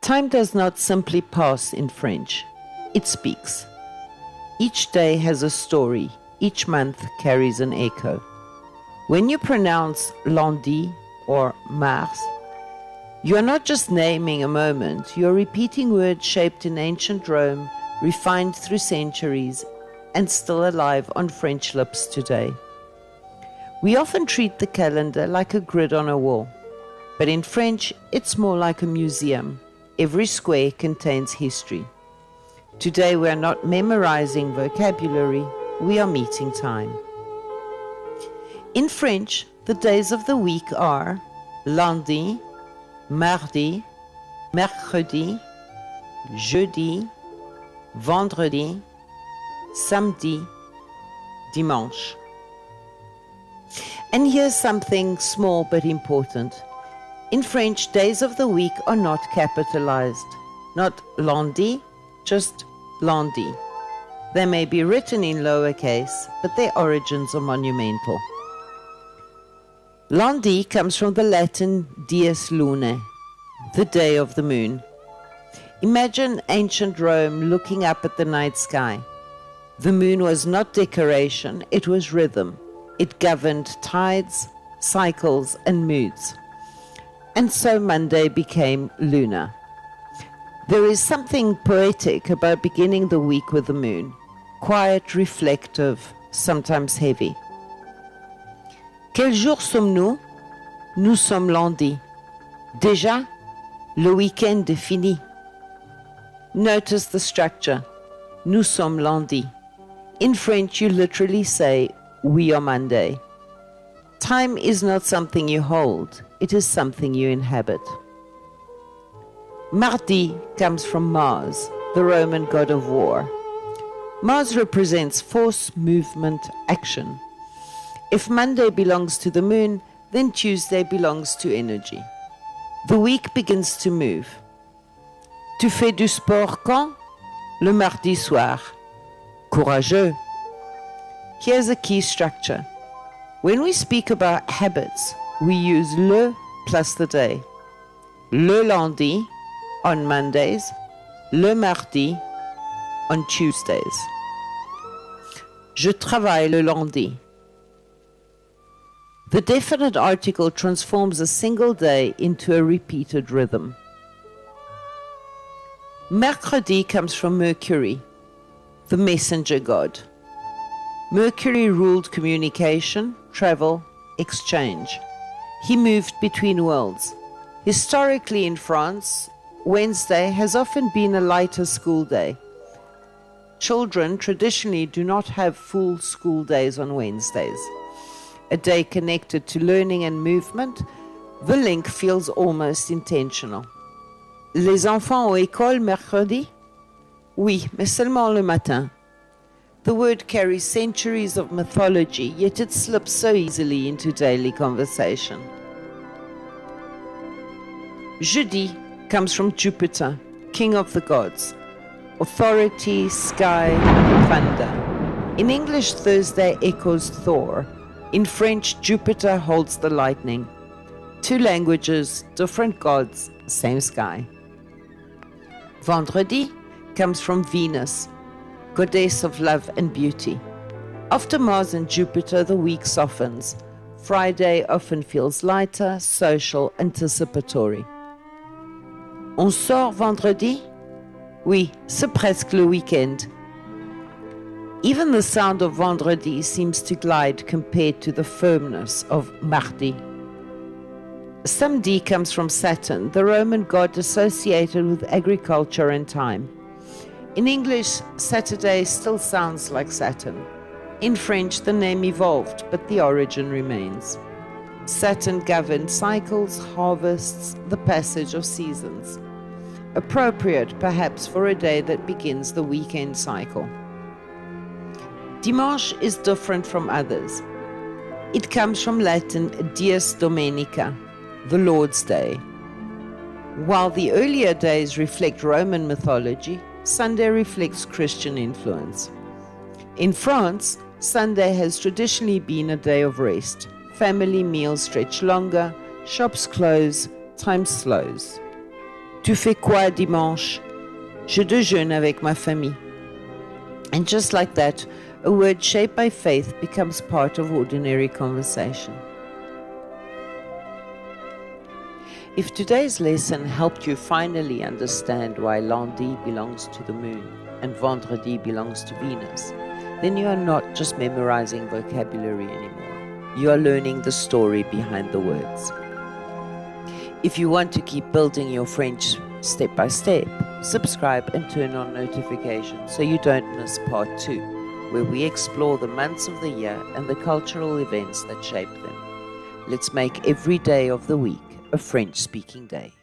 Time does not simply pass in French, it speaks. Each day has a story, each month carries an echo. When you pronounce lundi or mars, you are not just naming a moment, you are repeating words shaped in ancient Rome, refined through centuries, and still alive on French lips today. We often treat the calendar like a grid on a wall, but in French, it's more like a museum. Every square contains history. Today, we are not memorizing vocabulary, we are meeting time. In French, the days of the week are lundi, mardi, mercredi, jeudi, vendredi, samedi, dimanche. And here's something small but important. In French, days of the week are not capitalized. Not lundi, just lundi. They may be written in lowercase, but their origins are monumental. Lundi comes from the Latin dies lunae, the day of the moon. Imagine ancient Rome looking up at the night sky. The moon was not decoration, it was rhythm. It governed tides, cycles, and moods. And so Monday became lunar. There is something poetic about beginning the week with the moon. Quiet, reflective, sometimes heavy. Quel jour sommes-nous? Nous sommes lundi. Déjà, le week-end est fini. Notice the structure. Nous sommes lundi. In French, you literally say, we are Monday. Time is not something you hold, it is something you inhabit. Mardi comes from Mars, the Roman god of war. Mars represents force, movement, action. If Monday belongs to the moon, then Tuesday belongs to energy. The week begins to move. Tu fais du sport quand? Le mardi soir. Courageux. Here's a key structure. When we speak about habits, we use le plus the day. Le lundi on Mondays, le mardi on Tuesdays. Je travaille le lundi. The definite article transforms a single day into a repeated rhythm. Mercredi comes from Mercury, the messenger god. Mercury ruled communication, travel, exchange. He moved between worlds. Historically in France, Wednesday has often been a lighter school day. Children traditionally do not have full school days on Wednesdays. A day connected to learning and movement, the link feels almost intentional. Les enfants ont école mercredi? Oui, mais seulement le matin. The word carries centuries of mythology, yet it slips so easily into daily conversation. Jeudi comes from Jupiter, king of the gods. Authority, sky, thunder. In English, Thursday echoes Thor. In French, Jupiter holds the lightning. Two languages, different gods, same sky. Vendredi comes from Venus, goddess of love and beauty. After Mars and Jupiter, the week softens. Friday often feels lighter, social, anticipatory. On sort vendredi? Oui, c'est presque le week-end. Even the sound of vendredi seems to glide compared to the firmness of mardi. Samedi comes from Saturn, the Roman god associated with agriculture and time. In English, Saturday still sounds like Saturn. In French, the name evolved, but the origin remains. Saturn governed cycles, harvests, the passage of seasons. Appropriate, perhaps, for a day that begins the weekend cycle. Dimanche is different from others. It comes from Latin dies domenica, the Lord's Day. While the earlier days reflect Roman mythology, Sunday reflects Christian influence. In France, Sunday has traditionally been a day of rest. Family meals stretch longer, shops close, time slows. Tu fais quoi dimanche? Je déjeune avec ma famille. And just like that, a word shaped by faith becomes part of ordinary conversation. If today's lesson helped you finally understand why lundi belongs to the moon and vendredi belongs to Venus, then you are not just memorizing vocabulary anymore. You are learning the story behind the words. If you want to keep building your French step by step, subscribe and turn on notifications so you don't miss part 2, where we explore the months of the year and the cultural events that shape them. Let's make every day of the week a French-speaking day.